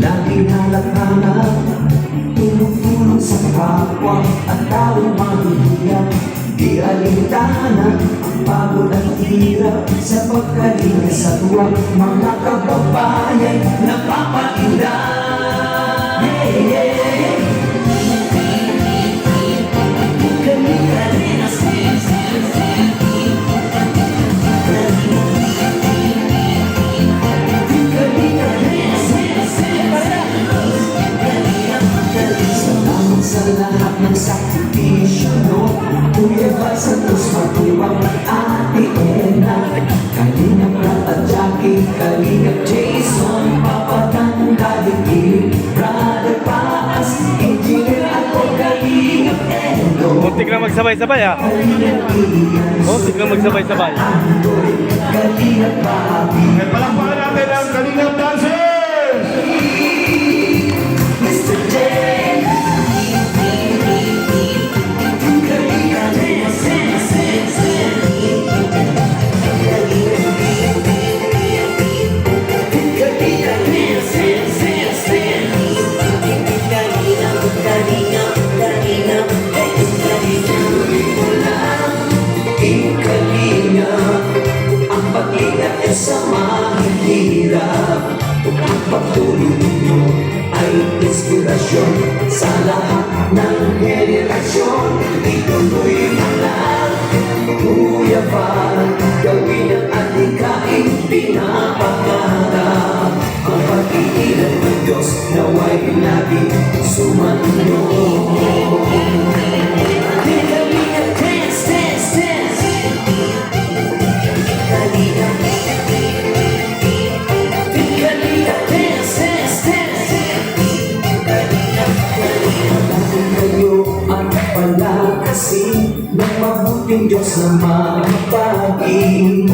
lagi halak-halak, tumutulong sa kapwa at taong mahihirap. Di alintana ang pagod at hirap sa pagkalinga sa tuwang mga kababayan napapainda. Hey, hey. Sa lahat ng sakripisyo, no? Kuya Val Santos, Matubang at Ate Ena, Kalingap Rat at Jackie, Kalingap Jason, Papa Tan, Kalingap, Brother Paas, Engineer ako, Kalingap Edo. Muntik lang magsabay-sabay ha. Muntik lang magsabay-sabay. Kalingap Papi. Ay, palakpakan natin ang Kalingap Dancers! Mr. J. Sa mahihirap, ang pagtulong ninyo ay inspirasyon sa lahat ng henerasyon. Ituloy mo lang, Kuya Val, gawin ang adhikain pinapangarap. Ang pag-iilan ng Diyos nawa'y laging sumanyo. Ng mabuting Diyos na magpapagin,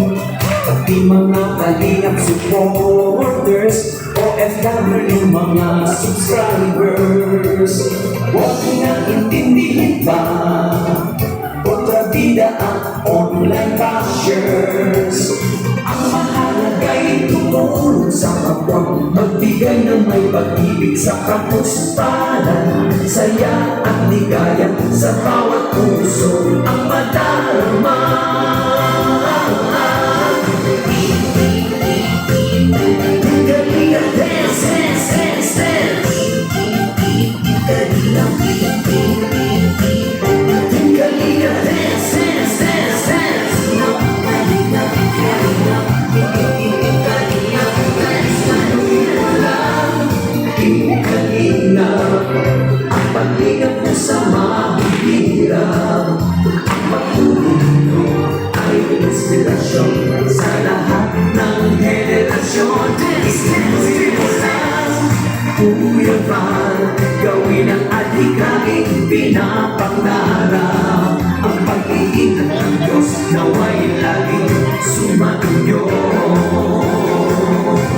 pati mga kalingap supporters, OFW mga subscribers. Huwag na intindihin pa, kontrabida ang online bashers. Ang mahalaga'y tumulong sa kapwa, magbigay ng may pag-ibig sa kapuspalan, saya at ligaya sa bawat puso ang madarama. Kalingap dance, dance, dance, dance. Kalingap dance, dance, dance, dance. Kalingap, kalingap, kalingap, ang paglingap mo sa mahihirap. Ang pagtulong nyo ay inspirasyon sa lahat ng henerasyon. Ituloy mo lang, Kuya Val, gawin ang adhikain pinapangarap. Ang pag-iingat ng Diyos nawa'y laging sumanyo.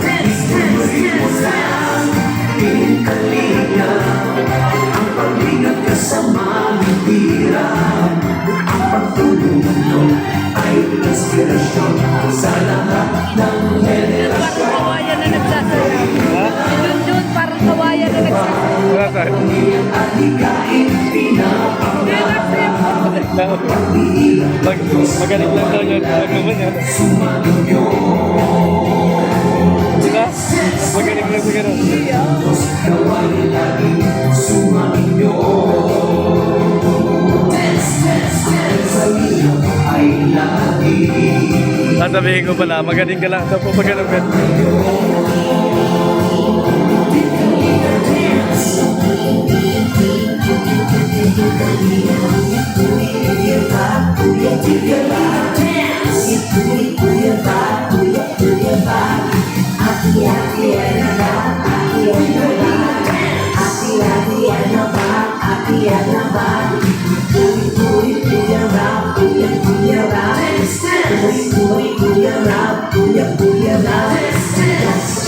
Ituloy mo lang, Kalingap, ang pag-ingat ka sa mahihirap. Ang pagtulong nyo ay inspirasyon sa lahat ng henerasyon. Parang kawayan na nagsasayaw. Jun, parang kawayan na nagsasayaw. Wala tayo. Ang adhikain pinapangarap. Magaling lang daw yun. Alam naman yan. Sumanyo. Diba? Magaling lang sa ganun. Diyos nawa'y laging sumanyo. Sa iyo ay laging Sasabihin ko pala, magaling ka lang sa pagkagalang ka.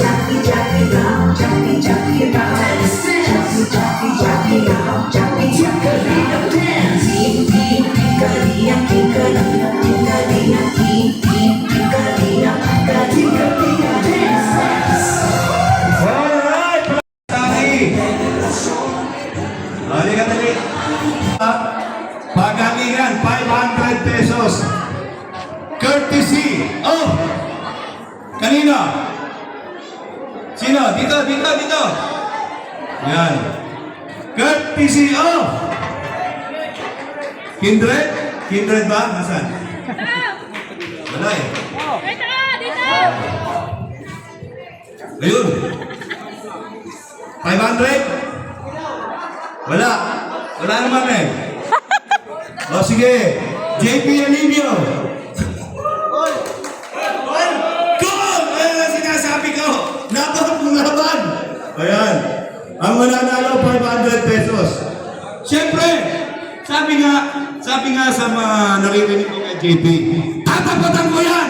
Jackie, Jackie. 500 pesos. Courtesy of... Kanino? Sino? Dito, dito, dito. Yan. Courtesy of... Kindred? Kindred ba? Nasaan? Wala eh. Ayun. 500? Wala. Wala naman eh. O sige. JP Alivio. Goal! Ayan ang sinasabi ko. Laban ng laban. Ayan. Ang mananalo 500 pesos. Siyempre, sabi nga sa mga naririnig ko kay JP, tatapatan ko yan!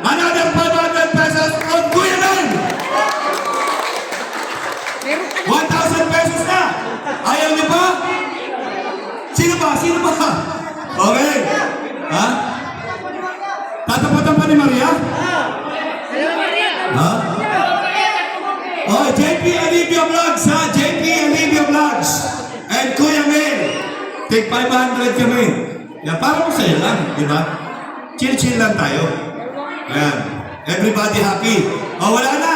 Another 500 pesos from Kuya Nan! 1,000 pesos na! Ayaw niyo pa? Sino ba? Sino ba? Okay. Ha? Tatapatan pa ni Maria? Ha? Oh, JP Alivio Vlogs ha? JP Alivio Vlogs. And Kuya Mel. Take 500 kami. Yan, para masaya lang, di ba? Chill-chill lang tayo. Ayan. Everybody happy. Oh, wala na.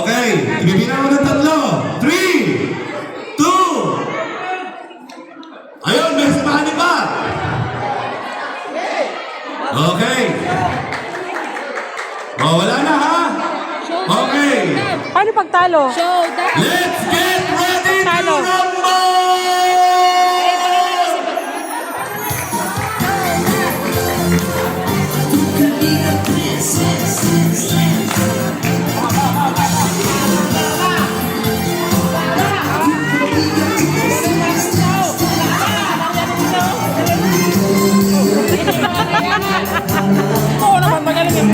Okay. Ibibilang mo ng 3, 2. Ayun, may samahan pa. Okay. Oh, wala na ha? Okay. Paano pagtalo? Showdown. Let's get ready to Talo. rumble! Oo naman, magaling eh.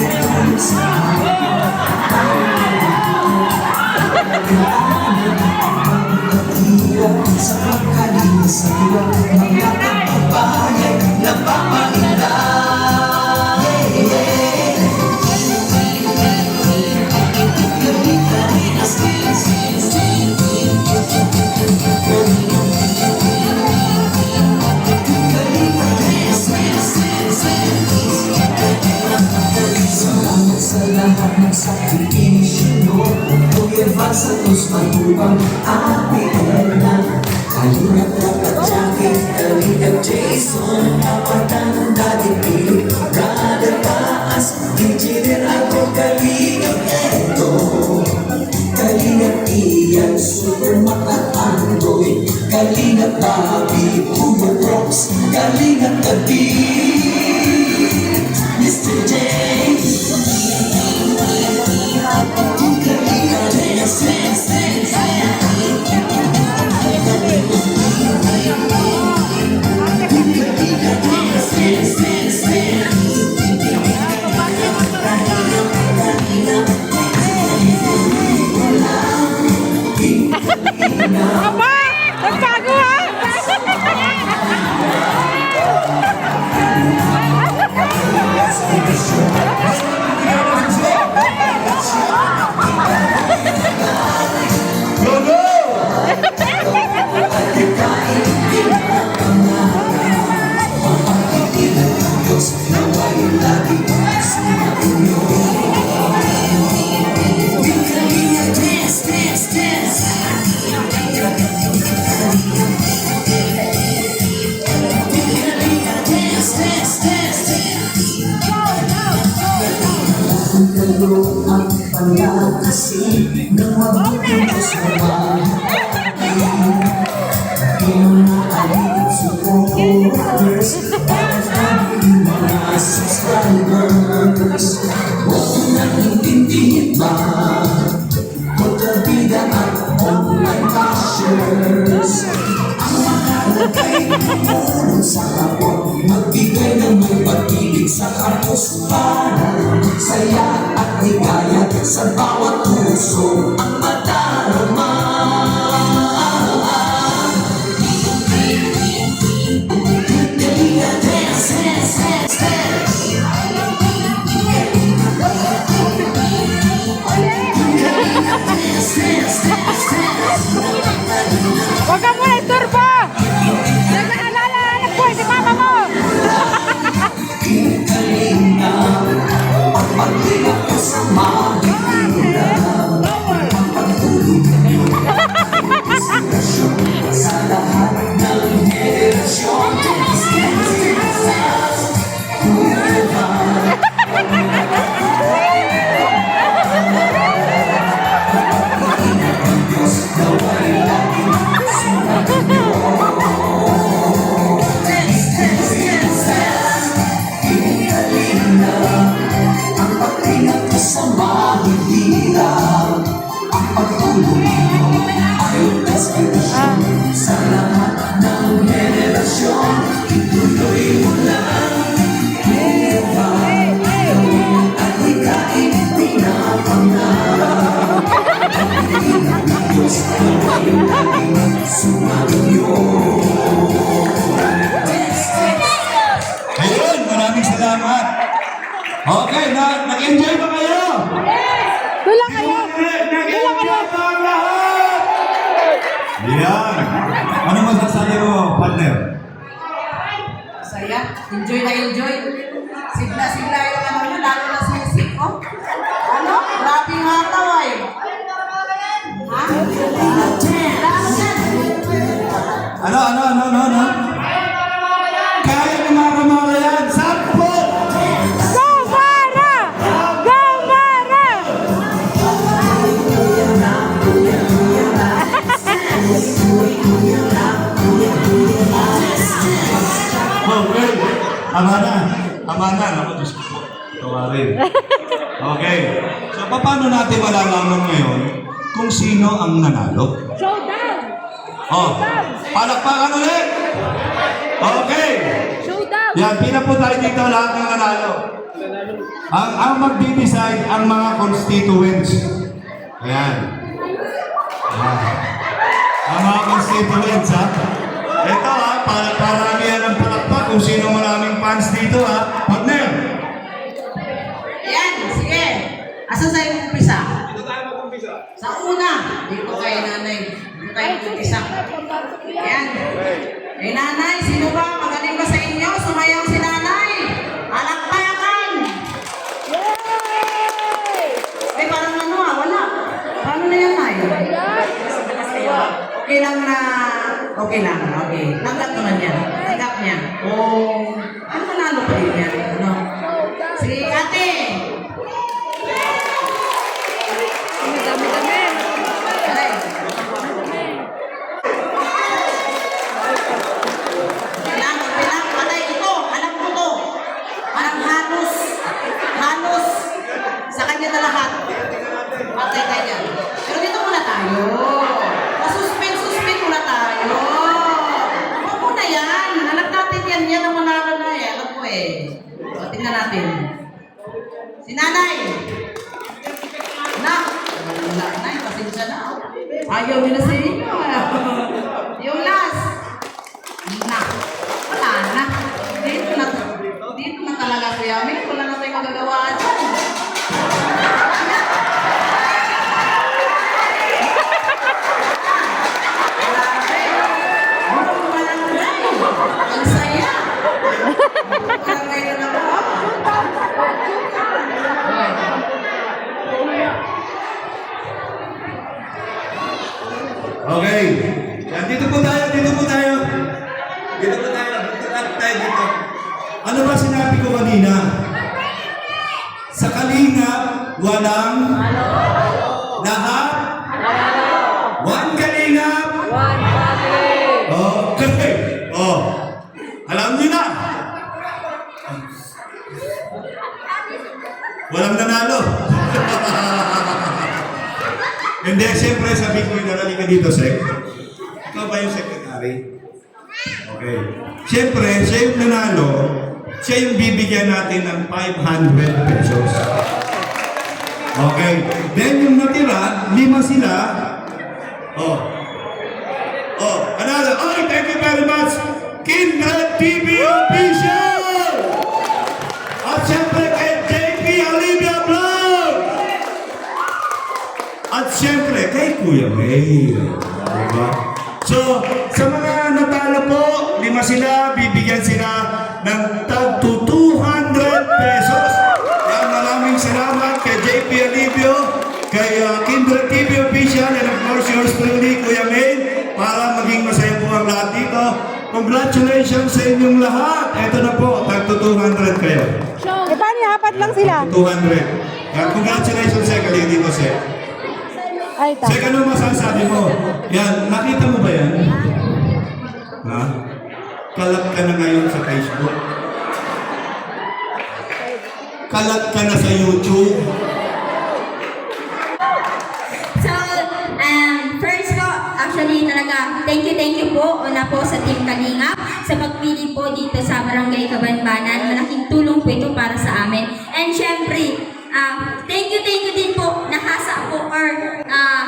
Sa pagkalinis sa ilang mga kababayan na pamainda. Salamat sa lahat ng sakripisyo Kuya Val Santos Matubang Ate Elna Kalingap Dapat Jackie Kalingap Jason Kapatan Daddy Philip Brother Taas Engineer ako Kalingap Edo Kalingap Ian Super Maka-Android Kalingap Bobby Uber Rocks Kalingap David Mr. J Aba! Nagbago ha! Go, go! Kalo ang palakasin ng mabuting kasama Pinaalit supporters Bakit ang mga subscribers Huwag nang intindihin ba Kontrabida at online bashers Ang makalagay tulong sa kapwa Magbigay ng may pag-ibig sa kapos para Saya at higayat sa bawat puso ang madarama Huwag ka muna istorbo! Nag-aalala, anak ko, si mama mo! inspirasyon sa lahat ng henerasyon. Ituloy mo lang, Eva, gawin at hikain, pinapangarap. Ang Diyos ay laging sumayo. Ayun, maraming salamat. Okay, nag-enjoy ba kayo? Tula kayo! Nag-enjoy ba ang lahat? Yan. Ano masasabi mo, partner? Saya, enjoy na enjoy. Sigla-sigla yung ano nyo, lalo na sisik, oh. Ano? Grabe nga tawa eh. Ha? Ano? Kaya ni Mara yan. Sampo! Go Mara! Go Mara! Okay. Tama na. Ako, Diyos ko po. Tawarin. Okay. So, paano natin malalaman ngayon kung sino ang nanalo? Showdown! Oh, palakpakan ulit! Okay. Showdown! Yan, pila po tayo dito lahat ng nanalo. Ang magdi-decide ang mga constituents. Ayan. Ang mga constituents, ha? Ito, ha? Parami yan ang palakpak kung sino maraming fans dito, ha? Partner! Ayan, sige. Asa sa'yo umpisa? Sa una, dito kay nanay. Dito tayo umpisa. Ayan. Eh nanay, sino ba? Magaling ba sa inyo? Sumayaw si nanay. Alakpayakan! Eh parang ano wala. Paano na yan, nay? Okay lang na... Okay lang, okay. Tanggap naman yan. Tanggap niya. Oh, ano manalo pa din yan? Ano? Si ate! Dami-dami! Alay. Bilang, patay ito, alam ko to. Parang halos sa kanya na lahat. Patay kanya. Pero dito muna tayo. Suspend muna tayo. Huwag muna yan. Alam natin yan ang manalo na eh. Alam ko eh. O, tingnan natin. Si nanay. Nak. Wala na, pasensya na. Ayaw nila sa inyo. Yung last. Na. Wala na. Dito na talaga si Yamin. Wala na tayong magagawa dyan. Ang saya. Parang ngayon ako. Okay. Yan, dito po tayo. Dito tayo dito. Ano ba sinabi ko kanina? Sa Kalingap, walang lahat. One Kalingap. One family! Okay. Oh. Alam niyo na. Walang nanalo. Hindi, siyempre sabi ko yung narali ka dito, Sek. Ikaw ba yung secretary? Okay. Siyempre, siya yung nanalo, siya yung bibigyan natin ng 500 pesos. Okay. Then yung natira, 5 sila. Oh. Another. Oh, thank you very much. Kindred TV Official! At siyempre kay JP Olivia Vlog! At siyempre kay Kuya May. Diba? So, sa mga natalo po, 5 sila, bibigyan sila ng tag to 200 pesos. Kaya maraming salamat kay JP Olivio, kay Kindred TV Official, and of course yours truly, Kuya May, para maging masaya po ang lahat dito. Congratulations sa inyong lahat. Ito na po, tag to 200 kayo. Eh, paano hapat lang sila? 200. Yan, congratulations sa kayo dito, Sek. Ay, Sek, ano masasabi mo? Yan, nakita mo ba yan? Ha? Kalat ka na ngayon sa Facebook. Kalat ka na sa YouTube. So, first po, actually, talaga, thank you po. Una po sa Team Kalingap sa pagpili po dito sa Barangay Kabanbanan. Malaking tulong po ito para sa amin. And syempre, thank you din po. Nahasa po or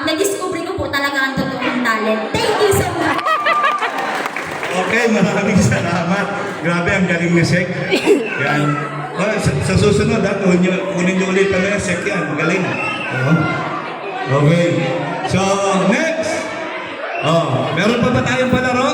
nag-discover ko po talaga ang totoong talent. Thank you so much. Okay, maraming salamat. Grabe, ang galing ni Sek. Yan. Sa susunod, kunin nyo ulit ang Sek yan. Galing. Okay. So, next. Meron pa ba tayong palaro?